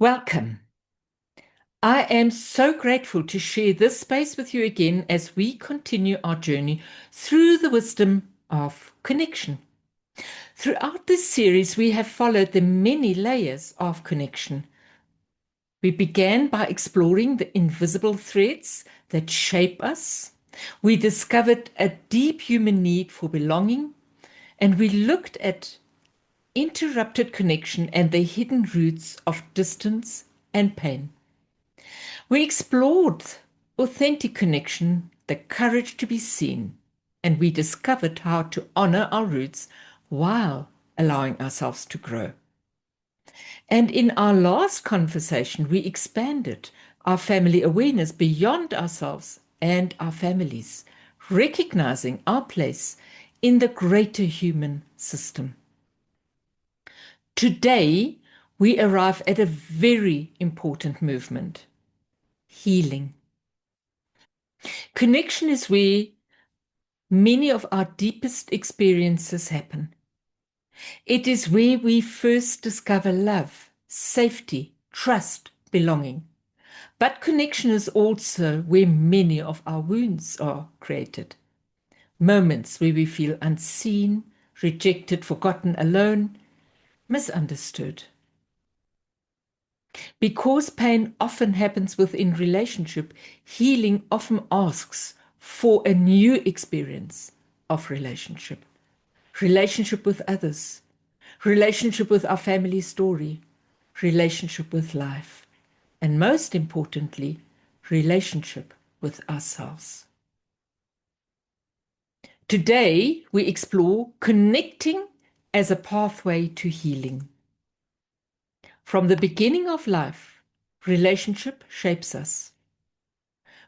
Welcome. I am so grateful to share this space with you again as we continue our journey through the wisdom of connection. Throughout this series, we have followed the many layers of connection. We began by exploring the invisible threads that shape us. We discovered a deep human need for belonging, and we looked at interrupted connection and the hidden roots of distance and pain. We explored authentic connection, the courage to be seen, and we discovered how to honor our roots while allowing ourselves to grow. And in our last conversation, we expanded our family awareness beyond ourselves and our families, recognizing our place in the greater human system. Today, we arrive at a very important movement: healing. Connection is where many of our deepest experiences happen. It is where we first discover love, safety, trust, belonging. But connection is also where many of our wounds are created. Moments where we feel unseen, rejected, forgotten, alone, misunderstood. Because pain often happens within relationship, healing often asks for a new experience of relationship. Relationship with others, relationship with our family story, relationship with life, and most importantly, relationship with ourselves. Today, we explore connecting as a pathway to healing. From the beginning of life, relationship shapes us.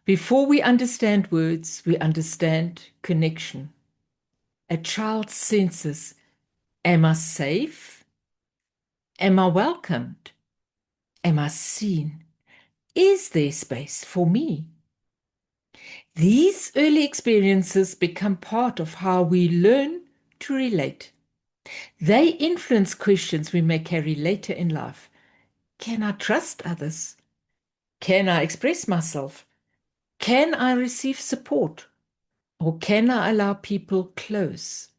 Before we understand words, we understand connection. A child senses, am I safe? Am I welcomed? Am I seen? Is there space for me? These early experiences become part of how we learn to relate. They influence questions we may carry later in life. Can I trust others? Can I express myself? Can I receive support? Or can I allow people close?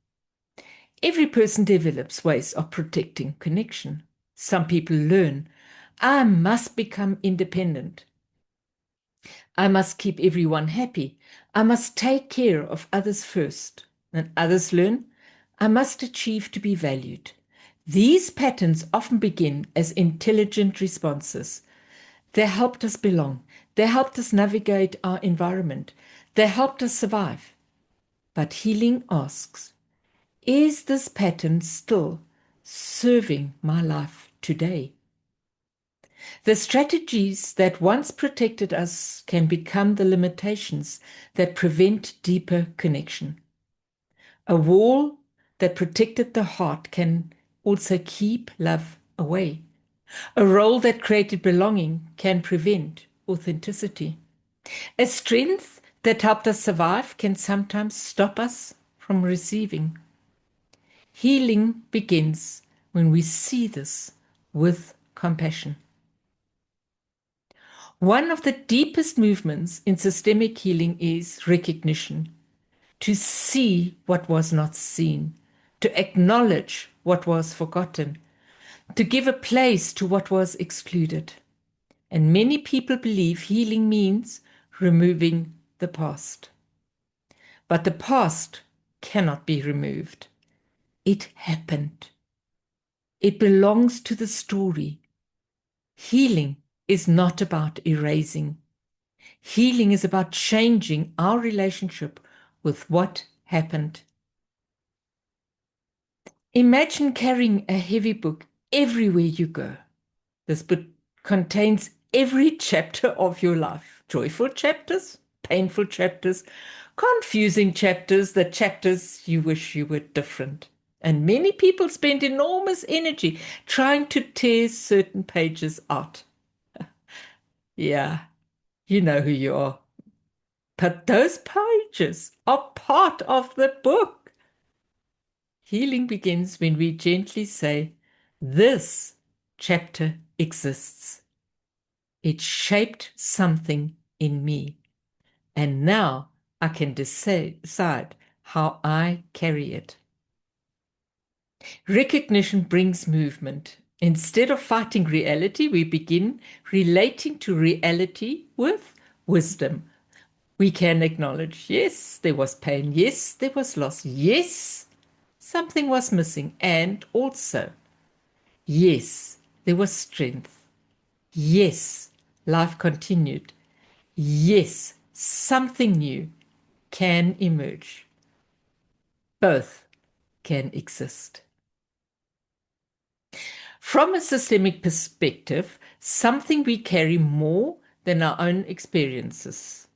Every person develops ways of protecting connection. Some people learn, I must become independent. I must keep everyone happy. I must take care of others first. And others learn, I must achieve to be valued. These patterns often begin as intelligent responses. They helped us belong. They helped us navigate our environment. They helped us survive. But healing asks, is this pattern still serving my life today? The strategies that once protected us can become the limitations that prevent deeper connection. A wall that protected the heart can also keep love away. A role that created belonging can prevent authenticity. A strength that helped us survive can sometimes stop us from receiving. Healing begins when we see this with compassion. One of the deepest movements in systemic healing is recognition, to see what was not seen, to acknowledge what was forgotten, to give a place to what was excluded. And many people believe healing means removing the past. But the past cannot be removed. It happened. It belongs to the story. Healing is not about erasing. Healing is about changing our relationship with what happened. Imagine carrying a heavy book everywhere you go. This book contains every chapter of your life. Joyful chapters, painful chapters, confusing chapters, the chapters you wish you were different. And many people spend enormous energy trying to tear certain pages out. Yeah, you know who you are. But those pages are part of the book. Healing begins when we gently say, this chapter exists. It shaped something in me. And now I can decide how I carry it. Recognition brings movement. Instead of fighting reality, we begin relating to reality with wisdom. We can acknowledge, yes, there was pain. Yes, there was loss. Yes, something was missing. And also, yes, there was strength. Yes, life continued. Yes, something new can emerge. Both can exist. From a systemic perspective, something we carry more than our own experiences.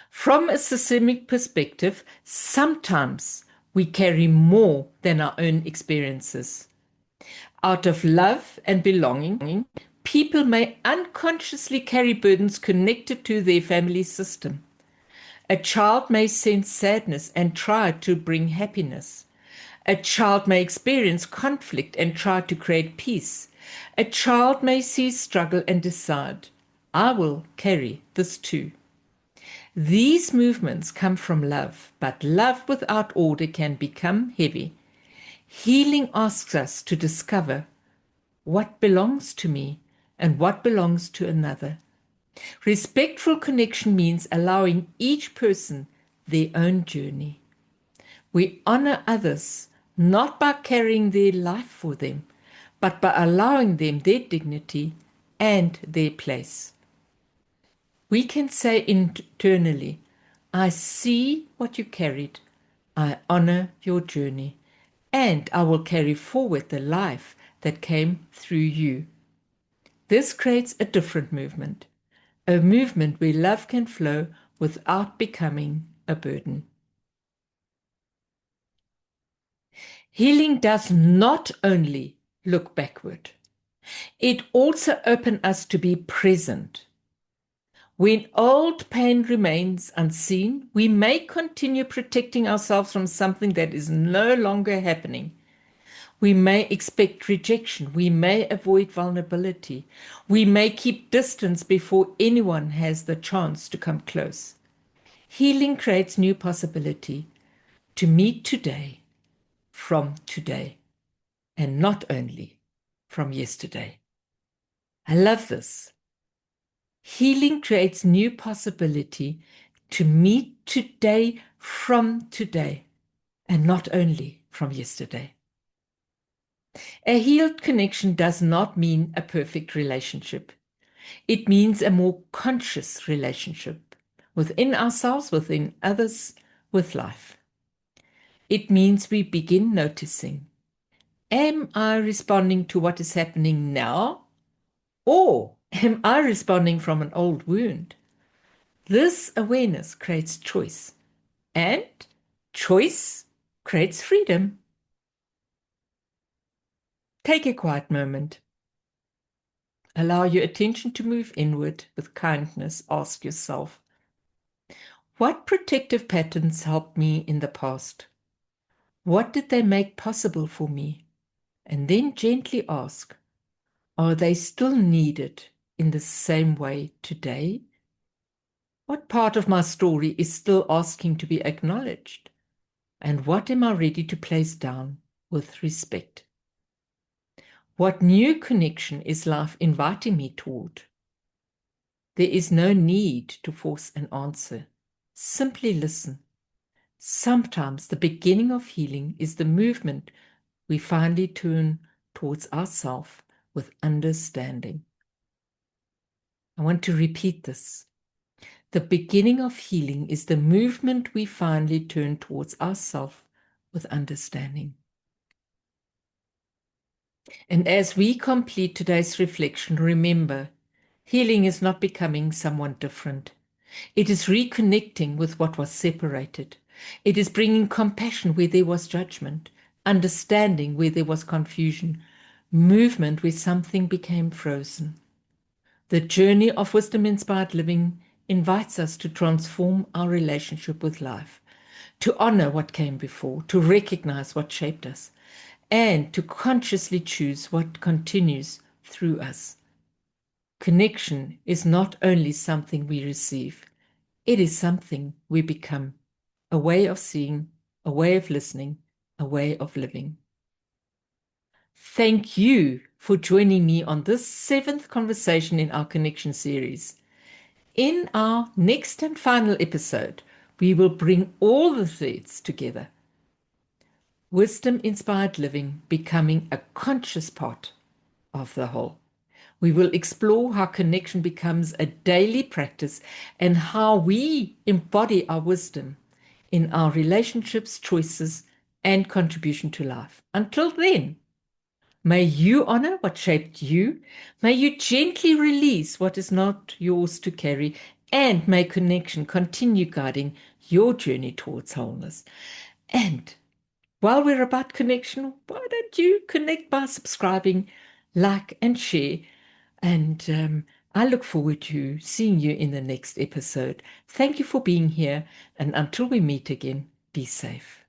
From a systemic perspective, sometimes we carry more than our own experiences. Out of love and belonging, people may unconsciously carry burdens connected to their family system. A child may sense sadness and try to bring happiness. A child may experience conflict and try to create peace. A child may see struggle and decide, I will carry this too. These movements come from love, but love without order can become heavy. Healing asks us to discover what belongs to me and what belongs to another. Respectful connection means allowing each person their own journey. We honor others not by carrying their life for them, but by allowing them their dignity and their place. We can say internally, I see what you carried, I honor your journey, and I will carry forward the life that came through you. This creates a different movement, a movement where love can flow without becoming a burden. Healing does not only look backward, it also opens us to be present. When old pain remains unseen, we may continue protecting ourselves from something that is no longer happening. We may expect rejection. We may avoid vulnerability. We may keep distance before anyone has the chance to come close. Healing creates new possibility to meet today from today, and not only from yesterday. I love this. Healing creates new possibility to meet today from today, and not only from yesterday. A healed connection does not mean a perfect relationship. It means a more conscious relationship within ourselves, within others, with life. It means we begin noticing, am I responding to what is happening now? Or am I responding from an old wound? This awareness creates choice, and choice creates freedom. Take a quiet moment. Allow your attention to move inward with kindness. Ask yourself, what protective patterns helped me in the past? What did they make possible for me? And then gently ask, are they still needed in the same way today? What part of my story is still asking to be acknowledged? And what am I ready to place down with respect? What new connection is life inviting me toward? There is no need to force an answer. Simply listen. Sometimes the beginning of healing is the movement we finally turn towards ourselves with understanding. I want to repeat this. The beginning of healing is the movement we finally turn towards ourselves with understanding. And as we complete today's reflection, remember, healing is not becoming someone different. It is reconnecting with what was separated. It is bringing compassion where there was judgment, understanding where there was confusion, movement where something became frozen. The journey of wisdom-inspired living invites us to transform our relationship with life, to honor what came before, to recognize what shaped us, and to consciously choose what continues through us. Connection is not only something we receive, it is something we become, a way of seeing, a way of listening, a way of living. Thank you for joining me on this 7th conversation in our connection series. In our next and final episode, we will bring all the threads together. Wisdom-inspired living becoming a conscious part of the whole. We will explore how connection becomes a daily practice and how we embody our wisdom in our relationships, choices, and contribution to life. Until then, may you honor what shaped you. May you gently release what is not yours to carry. And may connection continue guiding your journey towards wholeness. And while we're about connection, why don't you connect by subscribing, like, and share? And I look forward to seeing you in the next episode. Thank you for being here. And until we meet again, be safe.